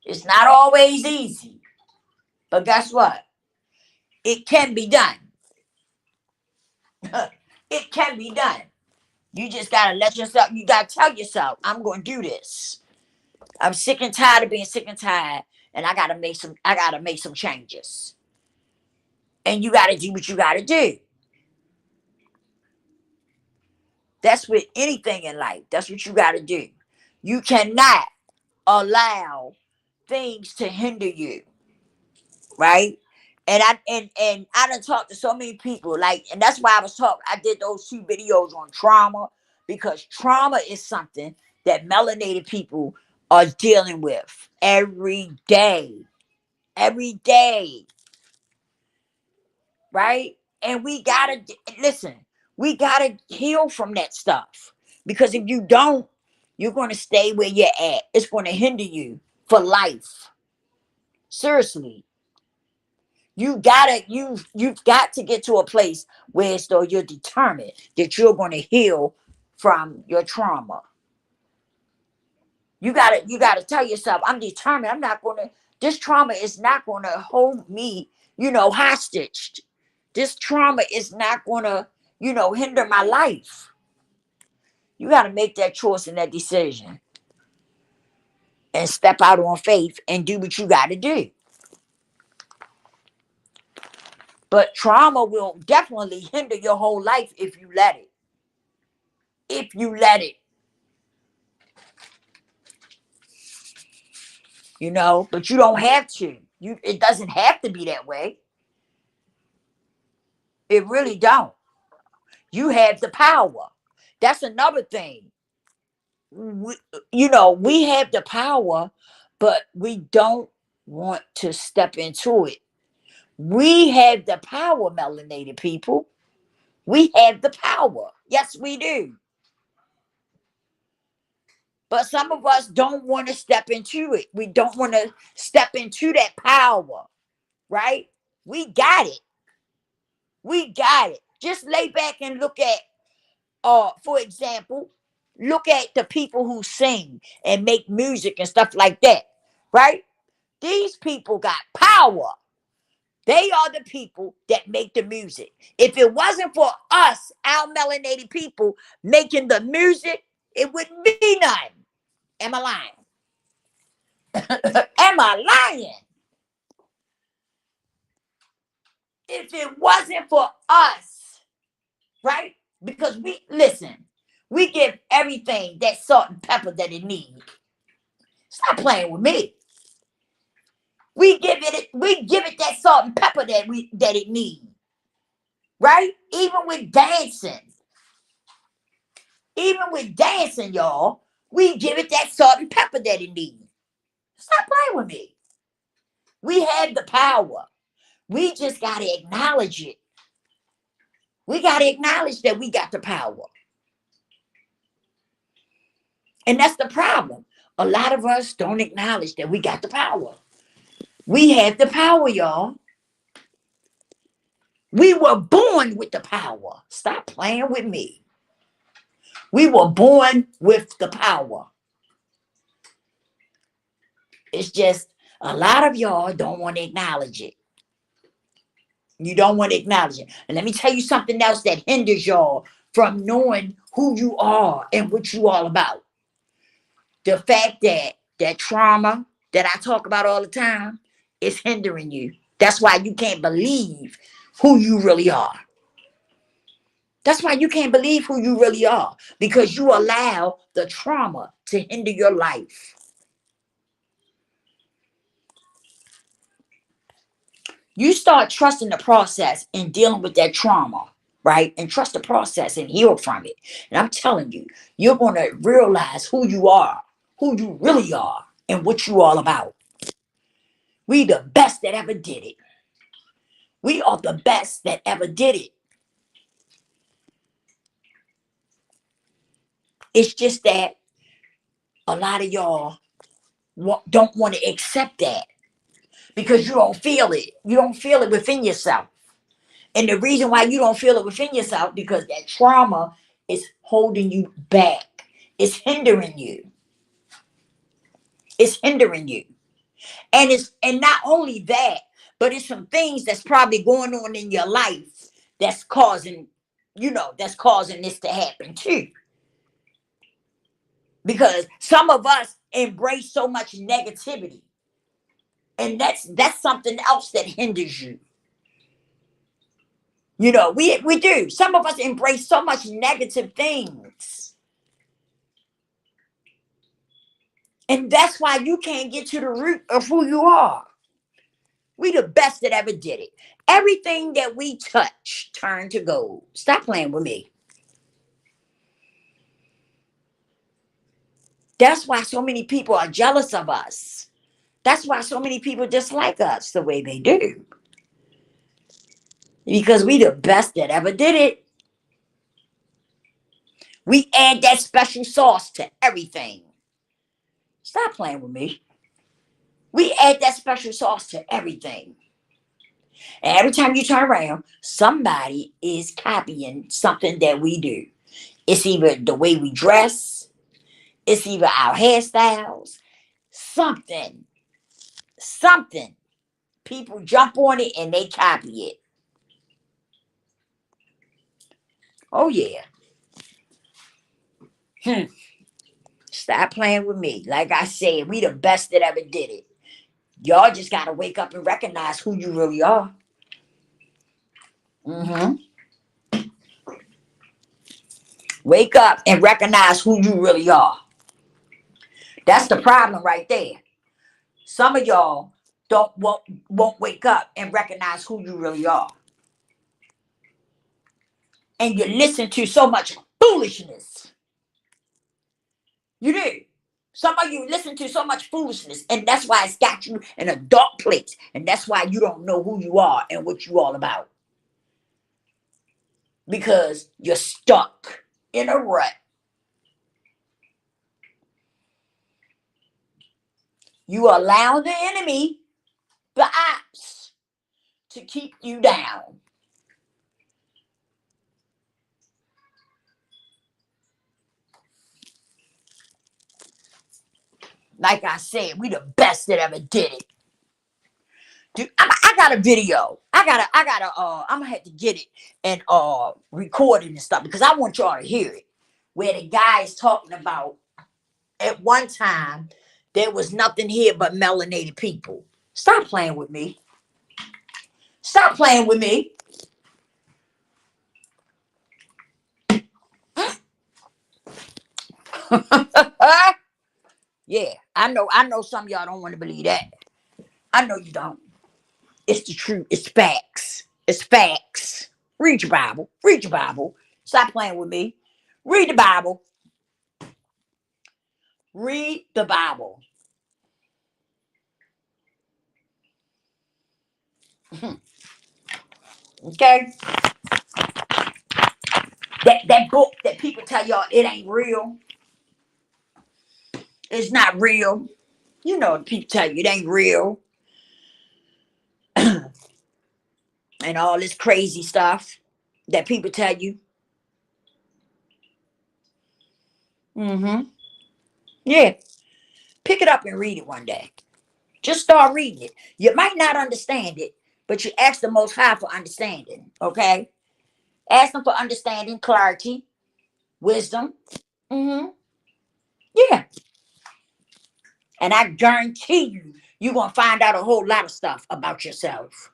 It's not always easy. But guess what? It can be done. It can be done. You just got to you got to tell yourself, I'm going to do this. I'm sick and tired of being sick and tired, and I got to make some changes. And you got to do what you got to do. That's with anything in life. That's what you got to do. You cannot allow things to hinder you, right? And I done talked to so many people, like, and that's why I did those 2 videos on trauma, because trauma is something that melanated people are dealing with every day. Every day, right? And we gotta listen, we gotta heal from that stuff. Because if you don't, you're gonna stay where you're at. It's gonna hinder you for life. Seriously. You've got to get to a place where so you're determined that you're gonna heal from your trauma. You gotta tell yourself, I'm determined. This trauma is not gonna hold me, hostage. This trauma is not gonna, hinder my life. You gotta make that choice and that decision and step out on faith and do what you gotta do. But trauma will definitely hinder your whole life if you let it. If you let it, but you don't have to. It doesn't have to be that way. It really don't. You have the power. That's another thing. we, we have the power, but we don't want to step into it. We have the power, melanated people. We have the power. Yes, we do. But some of us don't want to step into it. We don't want to step into that power, right? We got it. We got it. Just lay back and look at, for example, look at the people who sing and make music and stuff like that, right? These people got power. They are the people that make the music. If it wasn't for us, our melanated people, making the music, it wouldn't be none. Am I lying? Am I lying? If it wasn't for us, right? Because we give everything that salt and pepper that it needs. Stop playing with me. We give it that salt and pepper that it needs. Right? Even with dancing, y'all, we give it that salt and pepper that it needs. Stop playing with me. We have the power. We just gotta acknowledge it. We gotta acknowledge that we got the power. And that's the problem. A lot of us don't acknowledge that we got the power. We have the power, y'all. We were born with the power. Stop playing with me. We were born with the power. It's just a lot of y'all don't want to acknowledge it. You don't want to acknowledge it. And let me tell you something else that hinders y'all from knowing who you are and what you all about. The fact that trauma that I talk about all the time is hindering you. That's why you can't believe who you really are. That's why you can't believe who you really are, because you allow the trauma to hinder your life. You start trusting the process and dealing with that trauma, right? And trust the process and heal from it. And I'm telling you, you're going to realize who you are, who you really are, and what you all about. We the best that ever did it. We are the best that ever did it. It's just that a lot of y'all don't want to accept that because you don't feel it. You don't feel it within yourself. And the reason why you don't feel it within yourself, because that trauma is holding you back. It's hindering you. It's hindering you. And not only that, but it's some things that's probably going on in your life that's causing this to happen too. Because some of us embrace so much negativity. And that's something else that hinders you. We do. Some of us embrace so much negative things. And that's why you can't get to the root of who you are. We the best that ever did it. Everything that we touch turned to gold. Stop playing with me. That's why so many people are jealous of us. That's why so many people dislike us the way they do. Because we the best that ever did it. We add that special sauce to everything. Stop playing with me. We add that special sauce to everything. And every time you turn around, somebody is copying something that we do. It's either the way we dress, it's either our hairstyles, something. Something. People jump on it and they copy it. Oh, yeah. Stop playing with me. Like I said, we the best that ever did it. Y'all just got to wake up and recognize who you really are. Mm-hmm. Wake up and recognize who you really are. That's the problem right there. Some of y'all won't wake up and recognize who you really are. And you listen to so much foolishness. You do. Some of you listen to so much foolishness, and that's why it's got you in a dark place. And that's why you don't know who you are and what you all about. Because you're stuck in a rut. You allow the enemy, the ops, to keep you down. Like I said, we the best that ever did it. Dude, I got a video. I'm gonna have to get it and record it and stuff because I want y'all to hear it. Where the guy is talking about at one time there was nothing here but melanated people. Stop playing with me. Stop playing with me. Yeah, I know some of y'all don't want to believe that. I know you don't. It's the truth. It's facts. It's facts. Read your Bible. Read your Bible. Stop playing with me. Read the Bible. Read the Bible. Okay? That book that people tell y'all it ain't real. It's not real. You know, people tell you it ain't real. And all this crazy stuff that people tell you. Mm-hmm. Yeah. Pick it up and read it one day. Just start reading it. You might not understand it, but you ask the Most High for understanding. Okay? Ask Him for understanding, clarity, wisdom. Mm-hmm. Yeah. And I guarantee you, you're going to find out a whole lot of stuff about yourself.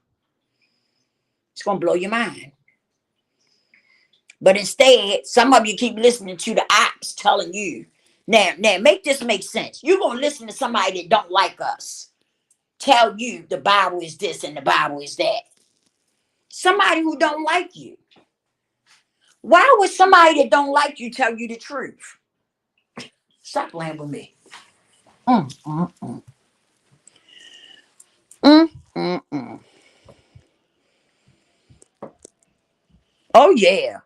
It's going to blow your mind. But instead, some of you keep listening to the ops telling you. Now, make this make sense. You're going to listen to somebody that don't like us tell you the Bible is this and the Bible is that. Somebody who don't like you. Why would somebody that don't like you tell you the truth? Stop playing with me. Oh, yeah.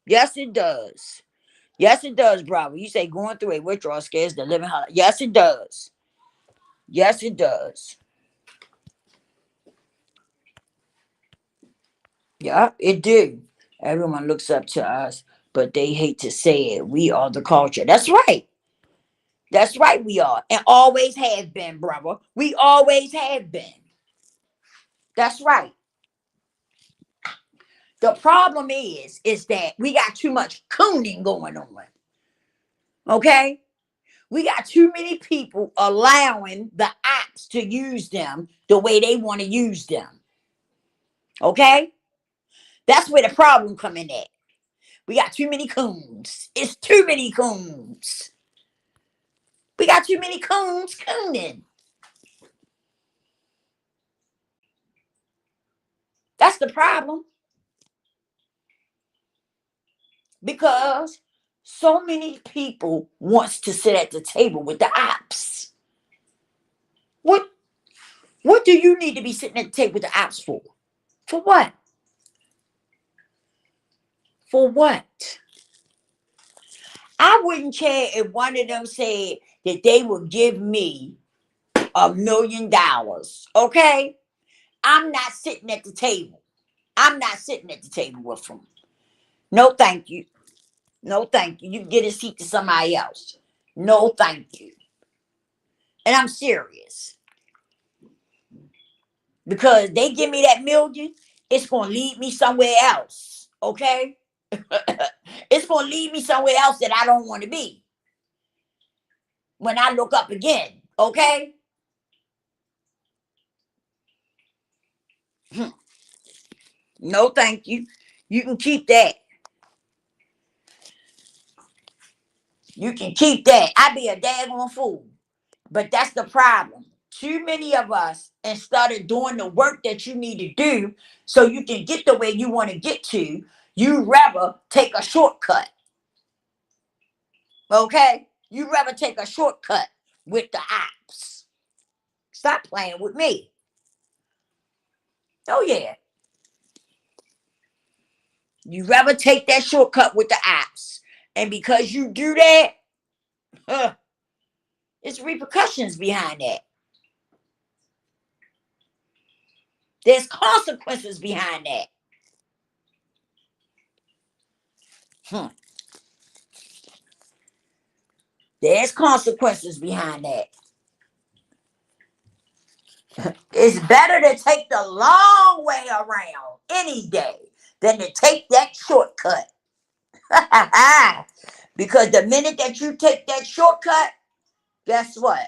Yes, it does. Yes, it does, brother. You say going through a withdrawal scares the living hell. Yes, it does. Yes, it does. Yeah, it do. Everyone looks up to us, but they hate to say it. We are the culture. That's right. That's right, we are. And always have been, brother. We always have been. That's right. The problem is that we got too much cooning going on. Okay? We got too many people allowing the ops to use them the way they want to use them. Okay? That's where the problem come in at. We got too many coons. It's too many coons. We got too many coons cooning. That's the problem. Because so many people wants to sit at the table with the ops. What do you need to be sitting at the table with the ops for? For what? For what? I wouldn't care if one of them said that they would give me $1 million. Okay? I'm not sitting at the table. I'm not sitting at the table with them. No, thank you. No, thank you. You can get a seat to somebody else. No, thank you. And I'm serious. Because they give me that million, it's going to lead me somewhere else. Okay? It's going to lead me somewhere else that I don't want to be. When I look up again. Okay? No, thank you. You can keep that. You can keep that. I'd be a daggone fool. But that's the problem. Too many of us, instead of doing the work that you need to do so you can get the way you want to get to, you rather take a shortcut. Okay? You rather take a shortcut with the ops. Stop playing with me. Oh yeah. You rather take that shortcut with the ops. And because you do that, huh, there's repercussions behind that. There's consequences behind that. Hmm. There's consequences behind that. It's better to take the long way around any day than to take that shortcut. Because the minute that you take that shortcut, guess what?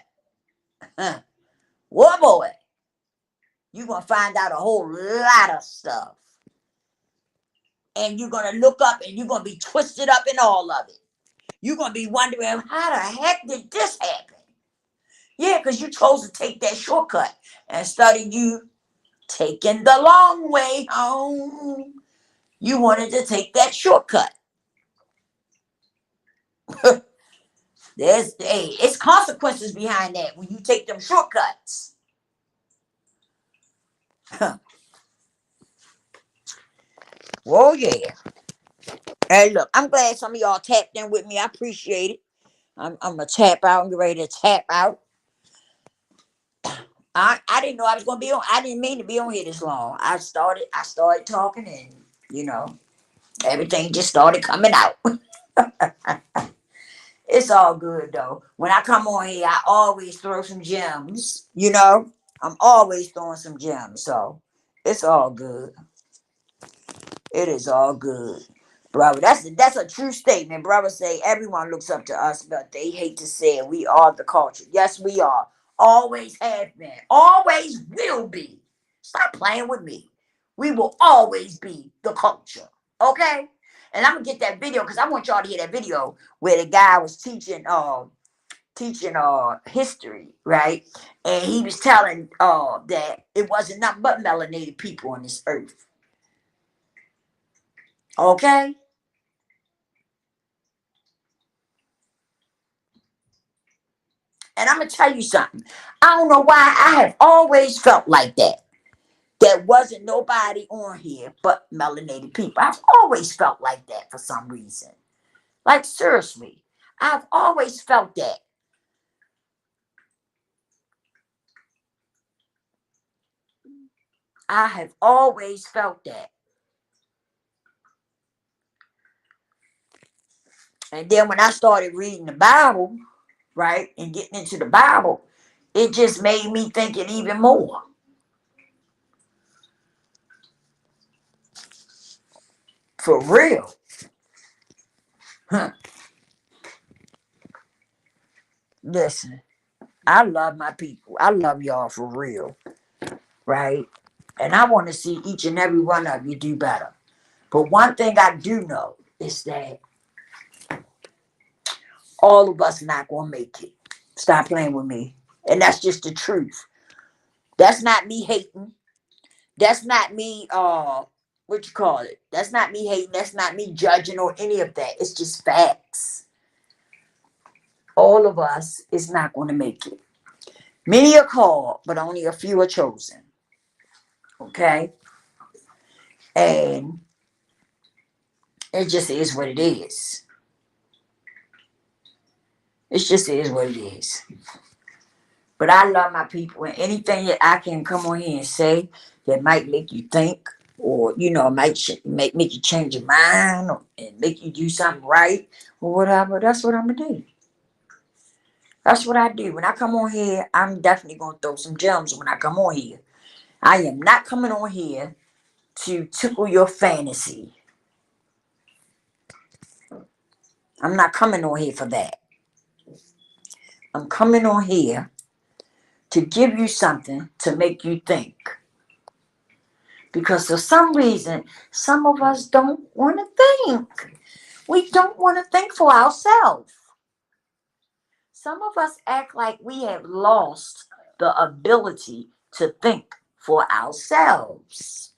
Huh. Whoa, boy, you're going to find out a whole lot of stuff. And you're going to look up and you're going to be twisted up in all of it. You're going to be wondering, how the heck did this happen? Yeah, because you chose to take that shortcut instead of you taking the long way home. You wanted to take that shortcut. It's consequences behind that when you take them shortcuts. Oh yeah. Hey, look, I'm glad some of y'all tapped in with me. I appreciate it. I'm gonna tap out. I'm ready to tap out. I didn't know I was gonna be on. I didn't mean to be on here this long. I started talking, and you know everything just started coming out. It's all good though. When I come on here, I always throw some gems. I'm always throwing some gems. So it's all good. It is all good. Brother, that's a true statement. Brother say everyone looks up to us, but they hate to say it. We are the culture. Yes, we are. Always have been. Always will be. Stop playing with me. We will always be the culture. Okay? And I'm gonna get that video because I want y'all to hear that video where the guy was teaching history, right? And he was telling that it wasn't nothing but melanated people on this earth. Okay? And I'm gonna tell you something. I don't know why I have always felt like that. There wasn't nobody on here but melanated people. I've always felt like that for some reason. Like seriously, I've always felt that. I have always felt that. And then when I started reading the Bible, right, and getting into the Bible, it just made me think it even more. For real. Huh. Listen, I love my people. I love y'all for real, right? And I want to see each and every one of you do better. But one thing I do know is that all of us not gonna make it. Stop playing with me. And that's just the truth. That's not me hating. That's not me what you call it? That's not me hating. That's not me judging or any of that. It's just facts. All of us is not gonna make it. Many are called, but only a few are chosen. Okay? And it just is what it is. It just is what it is. But I love my people, and anything that I can come on here and say that might make you think, or might make you change your mind, and make you do something right, or whatever. That's what I'm gonna do. That's what I do. When I come on here, I'm definitely gonna throw some gems when I come on here. I am not coming on here to tickle your fantasy. I'm not coming on here for that. I'm coming on here to give you something to make you think. Because for some reason, some of us don't want to think. We don't want to think for ourselves. Some of us act like we have lost the ability to think for ourselves.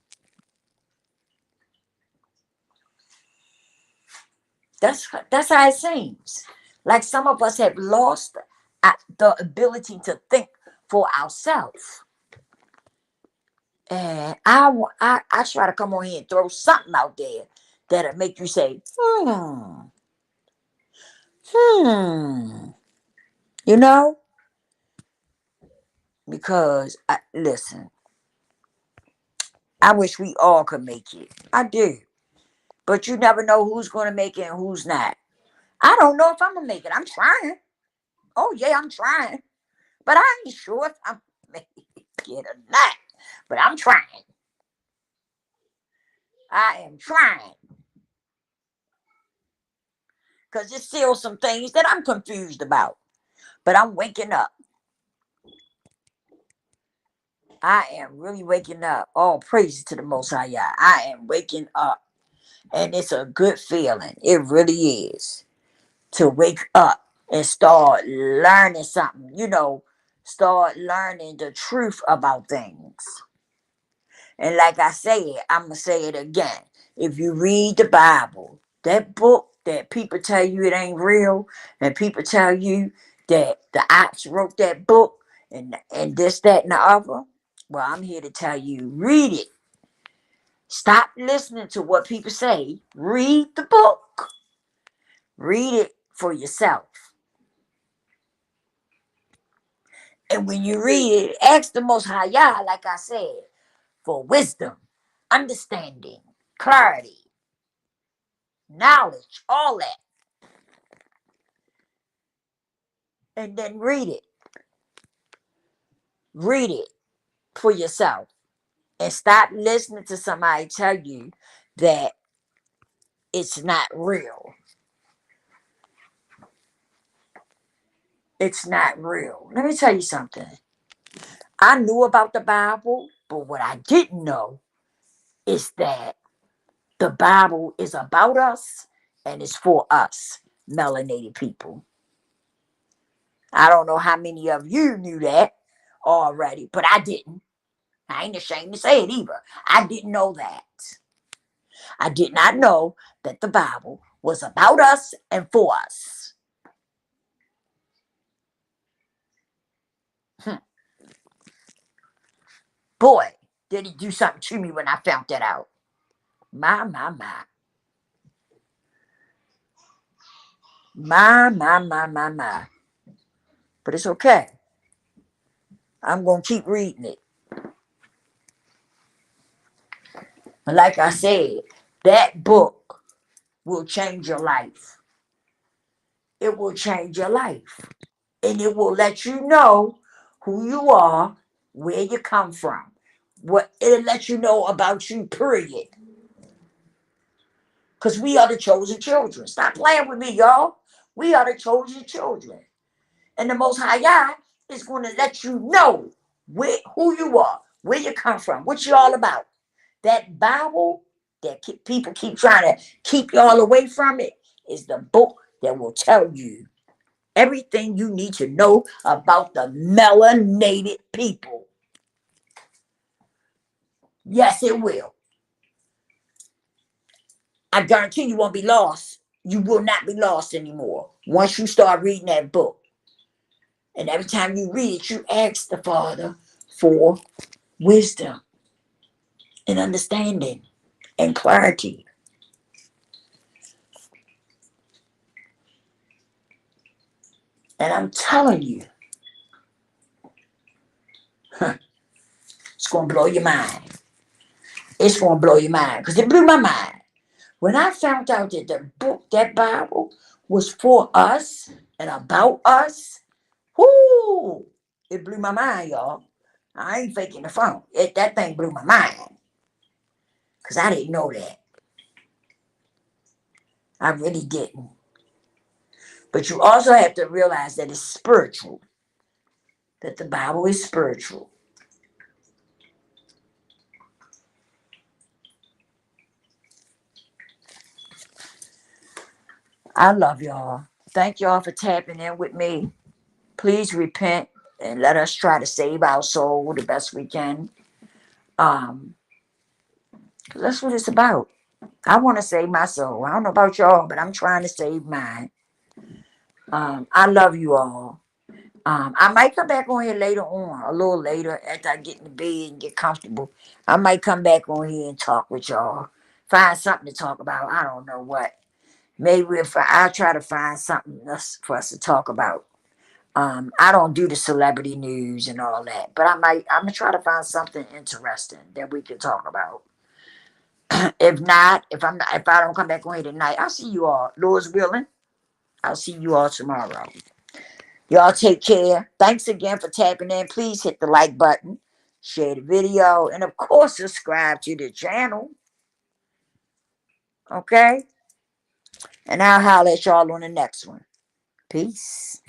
That's how it seems. Like some of us have lost the ability to think for ourselves. And I try to come on here and throw something out there that'll make you say, hmm, you know, because listen, I wish we all could make it. I do. But you never know who's going to make it and who's not. I don't know if I'm going to make it. I'm trying. Oh, yeah, I'm trying. But I ain't sure if I'm going to make it or not. But I'm trying. I am trying. Because there's still some things that I'm confused about. But I'm waking up. I am really waking up. All praise to the Most High. I am waking up. And it's a good feeling. It really is. To wake up and start learning something. Start learning the truth about things. And like I said, I'm going to say it again. If you read the Bible, that book that people tell you it ain't real, and people tell you that the ops wrote that book and this, that, and the other, well, I'm here to tell you, read it. Stop listening to what people say. Read the book. Read it for yourself. And when you read it, ask the Most High Yah, like I said, for wisdom, understanding, clarity, knowledge, all that. And then read it. Read it for yourself. And stop listening to somebody tell you that it's not real. It's not real. Let me tell you something. I knew about the Bible, but what I didn't know is that the Bible is about us and it's for us, melanated people. I don't know how many of you knew that already, but I didn't. I ain't ashamed to say it either. I didn't know that. I did not know that the Bible was about us and for us. Boy, did he do something to me when I found that out. My, my, my. My, my, my, my, my. But it's okay. I'm going to keep reading it. And like I said, that book will change your life. It will change your life. And it will let you know who you are, where you come from. It'll let you know about you, period. Because we are the chosen children. Stop playing with me, y'all. We are the chosen children. And the Most High Yah is going to let you know who you are, where you come from, what you all about. That Bible that people keep trying to keep y'all away from it is the book that will tell you everything you need to know about the melanated people. Yes, it will. I guarantee you won't be lost. You will not be lost anymore once you start reading that book. And every time you read it, you ask the Father for wisdom and understanding and clarity. And I'm telling you, it's going to blow your mind. It's going to blow your mind because it blew my mind. When I found out that the book, that Bible, was for us and about us, whoo, it blew my mind, y'all. I ain't faking the phone. That thing blew my mind because I didn't know that. I really didn't. But you also have to realize that it's spiritual, that the Bible is spiritual. I love y'all. Thank y'all for tapping in with me. Please repent and let us try to save our soul the best we can. Um, that's what it's about. I want to save my soul. I don't know about y'all, but I'm trying to save mine. I love you all. I might come back on here later on, a little later after I get in the bed and get comfortable. I might come back on here and talk with y'all. Find something to talk about. I don't know what. Maybe if I'll try to find something else for us to talk about. I don't do the celebrity news and all that, but I'm gonna try to find something interesting that we can talk about. If not, if I don't come back on here tonight, I'll see you all. Lord's willing, I'll see you all tomorrow. Y'all take care. Thanks again for tapping in. Please hit the like button, share the video, and of course subscribe to the channel. Okay? And I'll holler at y'all on the next one. Peace.